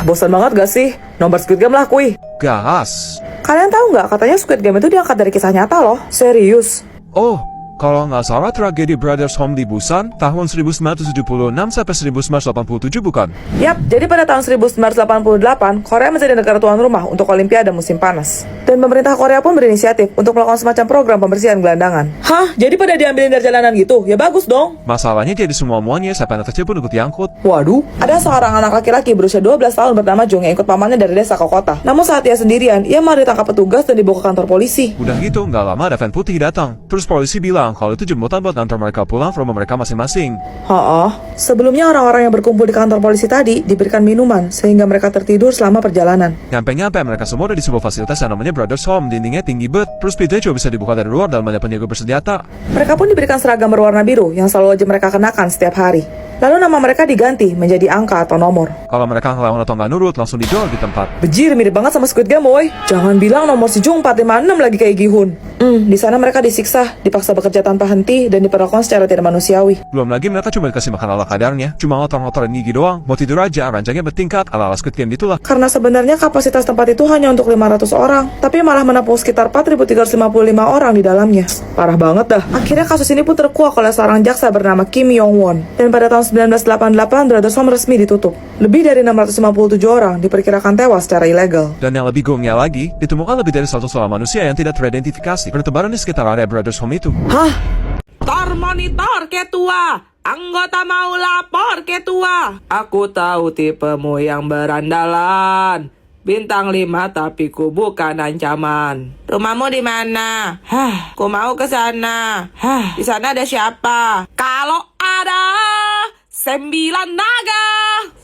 Bosan banget gak sih? Nomor Squid Game lah kuy. Gas. Kalian tahu nggak katanya Squid Game itu diangkat dari kisah nyata loh. Serius. Oh, kalau nggak salah tragedi Brothers Home di Busan tahun 1976 sampai 1987 bukan? Yap, jadi pada tahun 1988, Korea menjadi negara tuan rumah untuk Olimpiade musim panas. Dan pemerintah Korea pun berinisiatif untuk melakukan semacam program pembersihan gelandangan. Hah? Jadi pada diambilin dari jalanan gitu? Ya bagus dong. Masalahnya jadi semua-muanya sampai anak kecil pun ikut diangkut. Waduh, ada seorang anak laki-laki berusia 12 tahun bernama Jung yang ikut pamannya dari desa ke kota. Namun saat ia sendirian, ia malah ditangkap petugas dan dibawa ke kantor polisi. Udah gitu, nggak lama ada van putih datang. Terus polisi bilang kalau itu jemputan buat ngantar mereka pulang ke rumah mereka masing-masing. Sebelumnya orang-orang yang berkumpul di kantor polisi tadi diberikan minuman sehingga mereka tertidur selama perjalanan. Nyampe-nyampe mereka semua ada di sebuah fasilitas yang namanya Brothers Home. Dindingnya tinggi bet, terus pintunya juga bisa dibuka dari luar dan banyak penjaga bersenjata. Mereka pun diberikan seragam berwarna biru yang selalu aja mereka kenakan setiap hari. Lalu nama mereka diganti menjadi angka atau nomor. Kalau mereka ngelawan atau nggak nurut, langsung dijual di tempat. Bejir, mirip banget sama Squid Game, boy. Jangan bilang nomor si Jung 456 lagi kayak Gihun. Di sana mereka disiksa, dipaksa bekerja tanpa henti, dan diperlakukan secara tidak manusiawi. Belum lagi mereka cuma dikasih makan ala kadarnya, cuma ngotor-ngotorin gigi doang. Mau tidur aja, ranjangnya bertingkat, ala-ala Squid Game gitulah. Karena sebenarnya kapasitas tempat itu hanya untuk 500 orang, tapi malah menampung sekitar 4.355 orang di dalamnya. Parah banget dah. Akhirnya kasus ini pun terkuak oleh seorang jaksa bernama Kim Yong-won. Dan pada tahun 1988, Brothers Home resmi ditutup. Lebih dari 657 orang diperkirakan tewas secara ilegal. Dan yang lebih gongnya lagi, ditemukan lebih dari 100 orang manusia yang tidak teridentifikasi bertebaran di sekitar area Brothers Home itu. Hah? Monitor ketua, anggota mau lapor ketua. Aku tahu tipemu yang berandalan. Bintang 5 tapi ku bukan ancaman. Rumahmu di mana? Ku mau ke sana. Di sana ada siapa? Kalau ada 9 naga,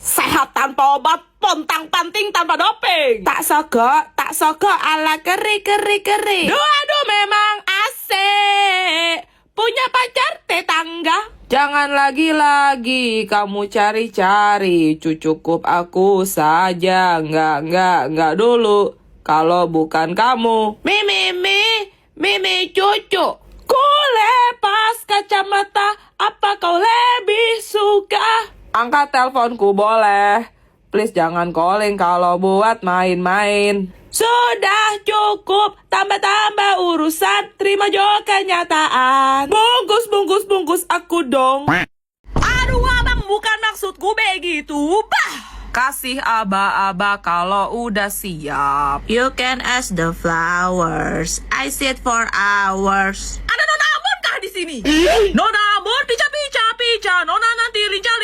sehat tanpa obat, pontang panting tanpa doping. Tak sogok ala keri. Aduh memang asik. Punya pacar tetangga. Jangan lagi-lagi kamu cari-cari. Cukup aku saja. Enggak dulu. Kalau bukan kamu. Mimi cucu. Ku lepas kacamata. Apa kau lebih suka? Angkat teleponku boleh. Please jangan calling kalau buat main-main. Sudah cukup, tambah-tambah urusan, terima juga kenyataan. Bungkus aku dong. Aduh abang, bukan maksudku begitu, bah. Kasih aba-aba kalau udah siap. You can ask the flowers. I sit for hours. Ada Nona Ambon kah di sini? Nona Ambon, pica, Nona nanti linca.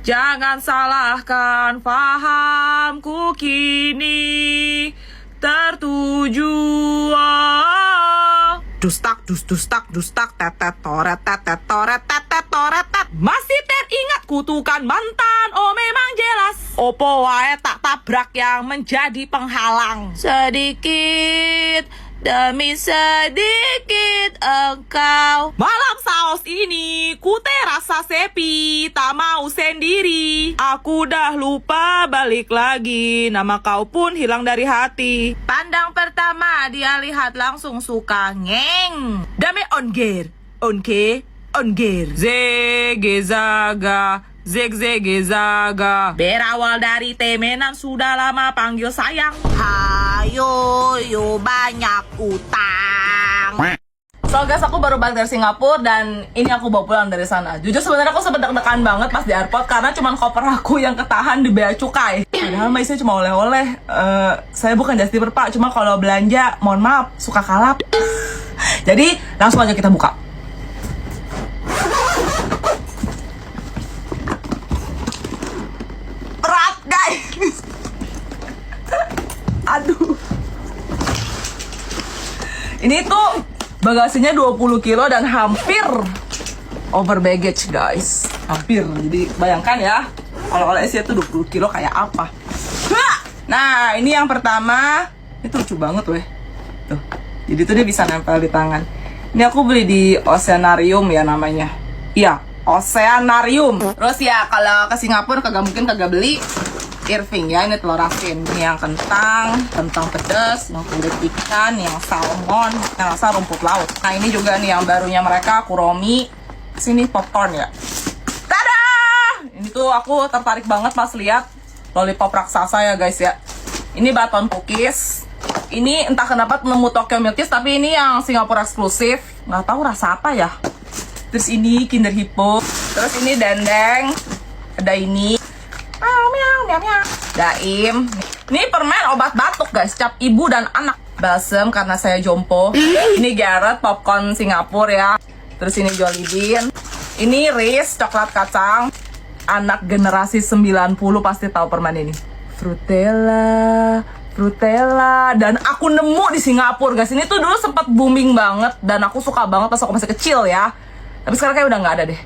Jangan salahkan fahamku kini tertuju. Dustak, tetet, toret. Masih teringat kutukan mantan, oh memang jelas. Opo wae tak tabrak yang menjadi penghalang. Sedikit demi sedikit engkau. Malam saus ini ku terasa sepi, tak mau sendiri. Aku dah lupa balik lagi, nama kau pun hilang dari hati. Pandang pertama dia lihat langsung suka, ngeng. Dame onge. Zege zaga. Berawal dari temenan sudah lama panggil sayang. Hayo, yo banyak utang. So guys, aku baru balik dari Singapura dan ini aku bawa pulang dari sana. Jujur sebenarnya aku sempat deg-degan banget pas di airport karena cuman koper aku yang ketahan di bea cukai. Padahal mah isinya cuma oleh-oleh. Saya bukan just tipper pak, cuma kalau belanja, mohon maaf, suka kalap. Jadi langsung aja kita buka. Berat guys. Aduh. Ini tuh bagasinya 20 kilo dan hampir over baggage guys. Hampir. Jadi bayangkan ya, kalau isinya tuh 20 kilo kayak apa. Nah ini yang pertama. Itu lucu banget weh. Tuh. Jadi tuh dia bisa nempel di tangan. Ini aku beli di Oceanarium ya namanya. Iya, Oceanarium. Terus ya kalau ke Singapura kagak beli Irving ya, ini telur asin. Ini yang kentang pedas, yang kulit ikan, yang salmon, yang rasa rumput laut. Nah ini juga nih yang barunya mereka, Kuromi. Sini popcorn ya. Tada! Ini tuh aku tertarik banget pas lihat lollipop raksasa ya guys ya. Ini baton cookies. Ini entah kenapa nemu Tokyo Milk Kiss, tapi ini yang Singapura eksklusif. Nggak tahu rasa apa ya. Terus ini Kinder Hippo. Terus ini dendeng. Ada ini. Miau, miau, miau, miau. Daim. Ini permen obat batuk guys. Cap ibu dan anak. Balsem karena saya jompo. Ini Garrett popcorn Singapura ya. Terus ini Jollibee. Ini Reese coklat kacang. Anak generasi 90 pasti tahu permen ini. Frutella, dan aku nemu di Singapura guys. Ini tuh dulu sempat booming banget dan aku suka banget pas aku masih kecil ya. Tapi sekarang kayak udah nggak ada deh.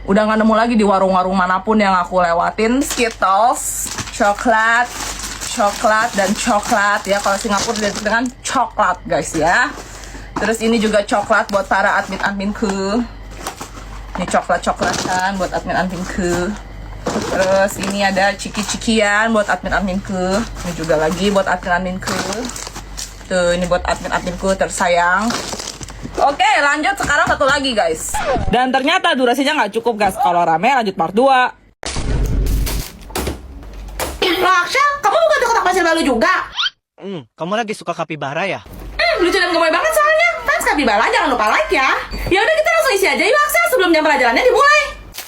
Udah nggak nemu lagi di warung-warung manapun yang aku lewatin. Skittles, coklat dan coklat ya. Kalau Singapura identik dengan coklat guys ya. Terus ini juga coklat buat para admin-adminku. Ini coklat-coklatan buat admin-adminku. Terus ini ada ciki-cikian buat admin-adminku. Ini juga lagi buat admin-adminku. Tuh, ini buat admin-adminku tersayang. Oke, lanjut sekarang satu lagi guys. Dan ternyata durasinya nggak cukup guys. Kalau rame lanjut part 2. Loh, Akshel, kamu bukan di kotak pasir baru juga? Kamu lagi suka kapibara ya? Lucu dan gemoy banget soalnya. Fans Kapibara jangan lupa like ya. Ya udah kita langsung isi aja yuk Akshel sebelum jam pelajarannya dimulai.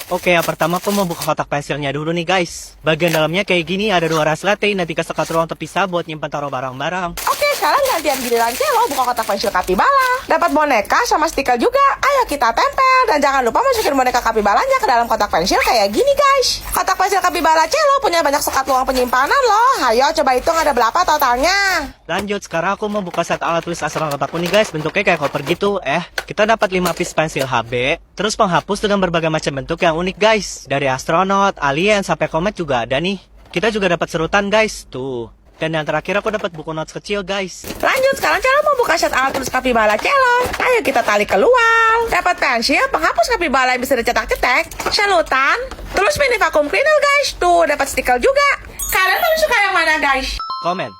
Oke, yang pertama aku mau buka kotak pensilnya dulu nih guys. Bagian dalamnya kayak gini, ada 2 ras latte, nanti sekat ruang terpisah buat nyimpan taruh barang-barang. Oke, sekarang gantian giliran Celo buka kotak pensil Kapibara. Dapat boneka sama stiker juga. Ayo kita tempel dan jangan lupa masukin boneka Kapibaranya ke dalam kotak pensil kayak gini guys. Kotak pensil Kapibara Celo punya banyak sekat luang penyimpanan loh. Ayo coba hitung ada berapa totalnya. Lanjut, sekarang aku mau buka set alat tulis astronautakku nih guys. Bentuknya kayak koper gitu. Kita dapat 5 piece pensil HB, terus penghapus dengan berbagai macam bentuk yang unik guys. Dari astronot, alien, sampai komet juga ada nih. Kita juga dapat serutan guys, tuh. Dan yang terakhir aku dapat buku notes kecil guys. Lanjut, sekarang Celo mau buka set alat tulis Kapibara Celo. Ayo kita tarik keluar. Dapat pensil, penghapus Kapibara yang bisa dicetak-cetak, selutan, terus mini vacuum cleaner guys. Tuh, dapat stiker juga. Kalian paling suka yang mana guys? Komen.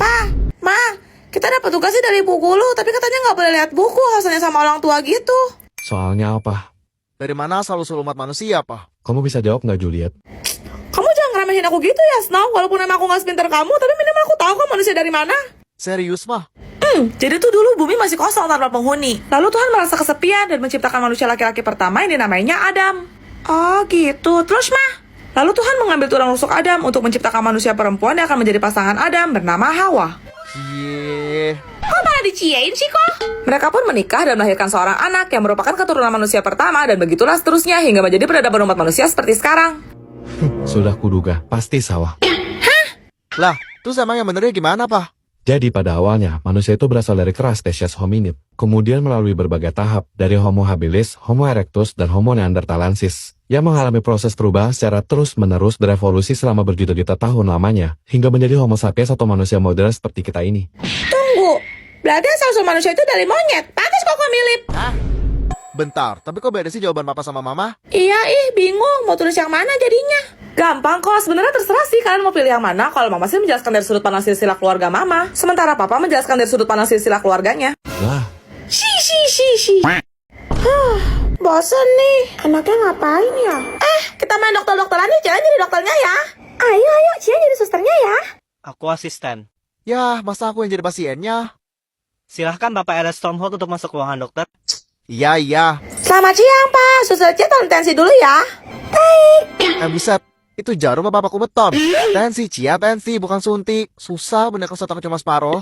Pa, Ma, kita dapat tugasnya dari Bu Guru, tapi katanya nggak boleh lihat buku, hasilnya sama orang tua gitu. Soalnya apa? Dari mana asal-usul umat manusia, Pak? Kamu bisa jawab nggak, Juliet? Kamu jangan ngeremehin aku gitu ya, Snow. Walaupun nama aku nggak sepinter kamu, tapi minimal aku tahu kan manusia dari mana. Serius, mah? Jadi tuh dulu bumi masih kosong tanpa penghuni. Lalu Tuhan merasa kesepian dan menciptakan manusia laki-laki pertama yang dinamainya Adam. Oh gitu, terus mah? Lalu Tuhan mengambil tulang rusuk Adam untuk menciptakan manusia perempuan yang akan menjadi pasangan Adam bernama Hawa. Cie. Kok malah diciein sih kok? Mereka pun menikah dan melahirkan seorang anak yang merupakan keturunan manusia pertama dan begitulah seterusnya hingga menjadi peradaban umat manusia seperti sekarang. Sudah kuduga, pasti sawah. Lah, terus emang yang benernya gimana, Pak? Jadi pada awalnya, manusia itu berasal dari Cretaceous hominid. Kemudian melalui berbagai tahap, dari Homo habilis, Homo erectus, dan Homo neanderthalensis, yang mengalami proses perubahan secara terus-menerus berevolusi selama berjuta-juta tahun lamanya, hingga menjadi Homo sapiens atau manusia modern seperti kita ini. Tunggu, berarti asal-usul manusia itu dari monyet. Pantes kok mirip. Bentar, tapi kok beda sih jawaban Papa sama Mama? Iya bingung mau tulis yang mana jadinya. Gampang kok, sebenarnya terserah sih kalian mau pilih yang mana. Kalau Mama sih menjelaskan dari sudut pandang silsilah keluarga Mama, sementara Papa menjelaskan dari sudut pandang silsilah keluarganya. Lah, Si. Bosen nih, anaknya ngapain ya? Kita main dokter-dokteran nih, jangan jadi dokternya ya. Ayo, Cia jadi susternya ya. Aku asisten. Yah, masa aku yang jadi pasiennya? Silahkan Bapak Ella Stormhold untuk masuk ruangan dokter. Iya. Selamat siang Pak, suster Cia tolong tensi dulu ya. Buset, itu jarum apa Papaku beton? Tensi, Cia, tensi, bukan suntik. Susah bener kalau aku cuma separuh.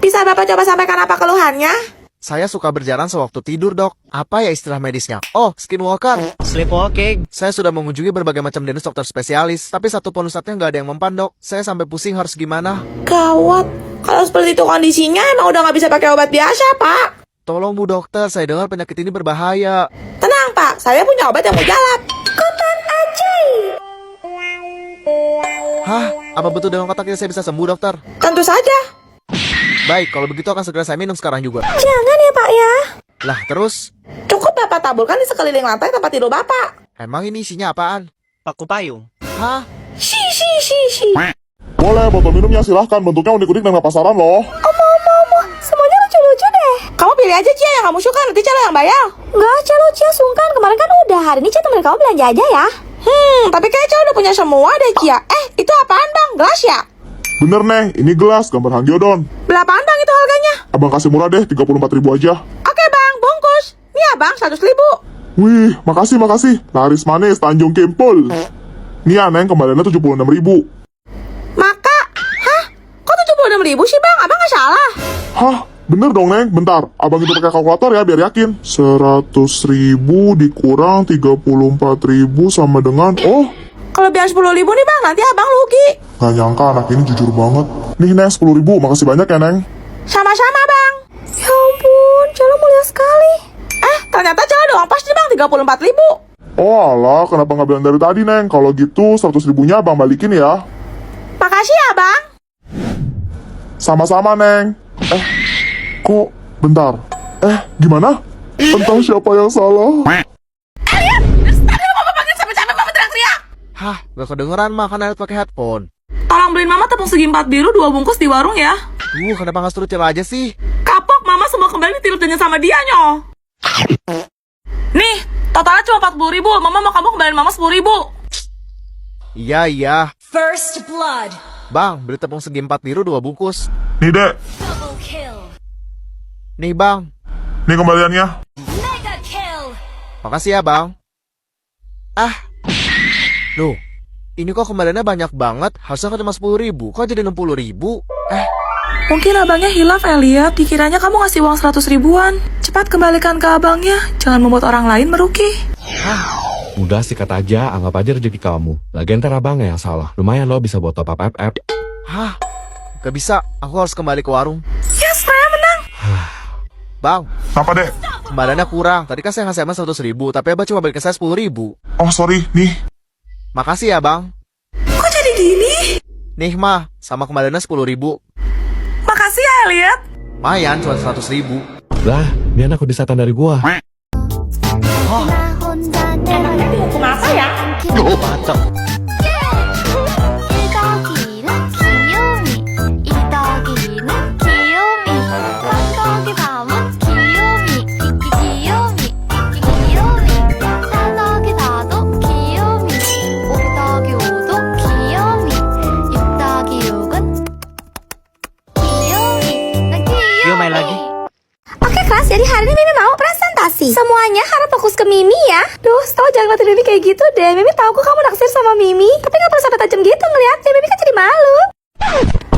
Bisa Bapak coba sampaikan apa keluhannya? Saya suka berjalan sewaktu tidur, Dok. Apa ya istilah medisnya? Oh, skinwalker. Sleepwalking. Saya sudah mengunjungi berbagai macam dentist dokter spesialis, tapi satu pun ustadznya nggak ada yang mempan, Dok. Saya sampai pusing harus gimana. Gawat, kalau seperti itu kondisinya emang udah nggak bisa pakai obat biasa Pak. Tolong Bu Dokter, saya dengar penyakit ini berbahaya. Tenang Pak, saya punya obat yang mujarab. Kotak ajaib. Hah? Apa betul dengan kotak ini saya bisa sembuh, Dokter? Tentu saja. Baik, kalau begitu akan segera saya minum sekarang juga. Jangan ya Pak ya. Lah, terus? Cukup Bapak taburkan di sekeliling lantai tempat tidur Bapak. Emang ini isinya apaan? Paku payung. Hah? Si. Boleh, botol minumnya silahkan. Bentuknya unik-unik dan gak pasaran loh. Omong, semuanya lucu-lucu deh. Kamu pilih aja Cia yang kamu suka, nanti Celo yang bayar. Enggak, Celo, Cia sungkan. Kemarin kan udah, hari ini Cia temen kamu belanja aja ya. Tapi kayak cowok udah punya semua deh, Cia. Itu apaan bang? Gelas ya? Bener Neng, ini gelas gambar Hangyodon. Berapaan bang itu harganya? Abang kasih murah deh, 34.000 aja. Oke bang, bungkus. Nih ya bang, 100.000. Wih, makasih. Laris manis, Tanjung Kimpul. Nih ya Neng, kembaliannya 76.000. Maka, hah? Kok 76.000 sih bang? Abang nggak salah. Hah? Bener dong Neng, bentar. Abang itu pakai kalkulator ya, biar yakin. 100.000 dikurang 34.000 sama dengan... Oh, Kelebihan 10.000 nih bang, nanti abang rugi. gak nyangka anak ini jujur banget. Nih Neng, 10.000. Makasih banyak ya Neng. Sama-sama bang. Ya ampun, Celo mulia sekali. Ternyata Celo doang pas nih bang, 34.000. Oh alah, kenapa nggak bilang dari tadi Neng? Kalau gitu 100.000-nya Abang balikin ya. Makasih ya bang. Sama-sama Neng. Kok bentar? Gimana? Entah siapa yang salah. Tadi mama panggil sampai-sampai mama teriak-teriak. Hah, gak kedengeran mah kan Alit pakai headphone. Tolong beliin mama tepung segi 4 biru 2 bungkus di warung ya. Kenapa gak suruh Cela aja sih? Kapok mama semua kembali tidur sama dia nyoh. Nih, totalnya cuma 40.000. Mama mau kamu kembaliin mama 10.000. Iya. First blood. Bang, beli tepung segi 4 biru 2 bungkus. Nih Dek, Double kill. Nih bang, nih kembaliannya. Mega kill. makasih ya bang. Loh, ini kok kembaliannya banyak banget. Harusnya kan cuma 10.000, kok jadi 60.000? Mungkin abangnya hilaf Elliot. Dikiranya kamu ngasih uang 100 ribuan. Cepat kembalikan ke abangnya. Jangan membuat orang lain merugi. Udah sikat aja, anggap aja rezeki kamu. Lagian ntar abangnya yang salah. Lumayan lo bisa buat top up FF. Hah? Gak bisa, aku harus kembali ke warung. Yes, saya menang. Bang, Apa Dek? kembaliannya kurang. Tadi kan saya ngasih emang 100.000, tapi abang cuma balik ke saya 10.000. Oh sorry, nih. Makasih ya bang. Kok jadi gini? Nih mah, sama kembaliannya 10.000. Makasih ya Elliot. Mayan, cuma 100.000. Lah, ini anak udah setan dari gua. Emangnya dihukum apa ya? Mantap. Yuk main lagi. Oke kelas, jadi hari ini Mimi mau presentasi. Semuanya harus fokus ke Mimi ya. Duh, tau jangan ngeliatin Mimi kayak gitu deh. Mimi tahu kok kamu naksir sama Mimi, tapi gak perlu sampai tajam gitu ngeliatnya. Mimi kan jadi malu.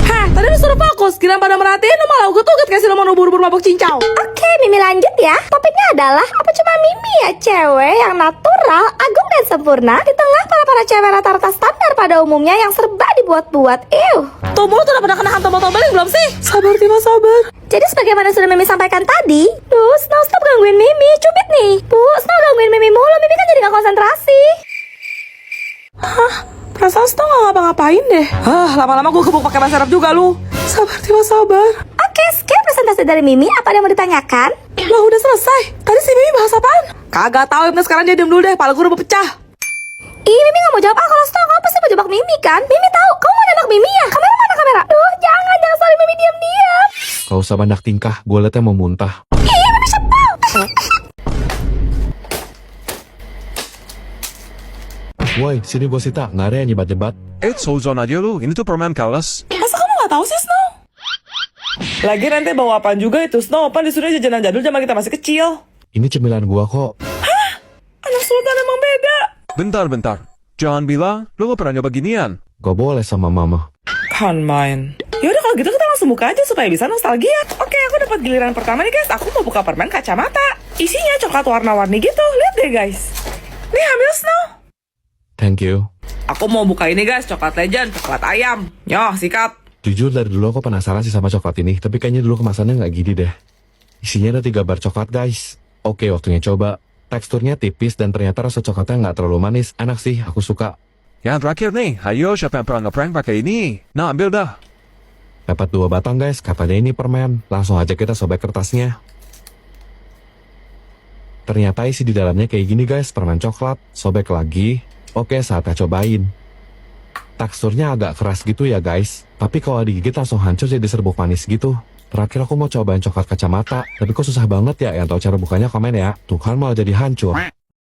Hah, tadi lu suruh fokus. Kira pada merhatiin lu malah ugut-ugut kasih lu mau nubur-nubur mabuk cincau. Oke, Mimi lanjut ya. Topiknya adalah apa cuma Mimi ya cewek yang natural, agung dan sempurna di tengah para cewek rata-rata standar pada umumnya yang serba dibuat-buat. Tuh mulut udah pernah kena hantam botol-beling belum sih? Sabar Tima, sabar. Jadi sebagaimana sudah Mimi sampaikan tadi, Duh, Snow stop gangguin Mimi, cubit nih. Bu, Snow gangguin Mimi mulu, Mimi kan jadi gak konsentrasi. Perasaan Snow gak ngapa-ngapain deh. Lama-lama gue gebuk pakai ban serep juga lu. Sabar Tima, sabar. Oke, skip presentasi dari Mimi. Apa ada yang mau ditanyakan? Lah udah selesai. Tadi si Mimi bahas apaan? Kagak tahu, Ibnu sekarang dia diem dulu deh. Pala gue udah mau pecah. Ih, Mimi gak mau jawab. Kalau Snow, kamu pasti mau jebak Mimi kan? Mimi tahu, kamu mau nembak Mimi ya? Kamera mana kamera? Duh, jangan sorry Mimi diam-diam. Gak usah banyak tingkah, gue liatnya mau muntah. Ih, Mimi sebel. Woi, sini bos Sita, nggak ada yang nyebat-nyebat. Souzon aja lu, ini tuh permen keles. Masa kamu gak tahu sih, Snow? Lagi nanti bawa apaan juga itu, Snow? Pan disuruh jajanan jadul zaman kita masih kecil. Ini cemilan gua kok. Anak sultan emang beda. Bentar. Jangan bilang, lu gak pernah nyoba ginian. Gak boleh sama mama. Kan main. Yaudah kalau gitu kita langsung buka aja supaya bisa nostalgia. Oke, aku dapat giliran pertama nih guys. Aku mau buka permen kacamata. Isinya coklat warna-warni gitu. Lihat deh guys. Nih ambil Snow. Thank you. Aku mau buka ini guys, coklat legend, coklat ayam. Nyoh, sikat. Jujur dari dulu aku penasaran sih sama coklat ini, tapi kayaknya dulu kemasannya nggak gini deh. Isinya ada 3 bar coklat guys. Oke, waktunya coba. Teksturnya tipis dan ternyata rasa coklatnya nggak terlalu manis. Enak sih, aku suka. Yang terakhir nih, ayo siapa yang pernah ngeprank pakai ini? Nah, ambil dah. Dapat 2 batang guys, katanya ini permen. Langsung aja kita sobek kertasnya. Ternyata isi di dalamnya kayak gini guys, permen coklat. Sobek lagi. Oke, saatnya cobain. Teksturnya agak keras gitu ya guys. Tapi kalau digigit langsung hancur jadi serbuk manis gitu. Terakhir aku mau cobain coklat kacamata. Tapi kok susah banget ya, yang tahu cara bukanya komen ya. Tuh kan malah jadi hancur.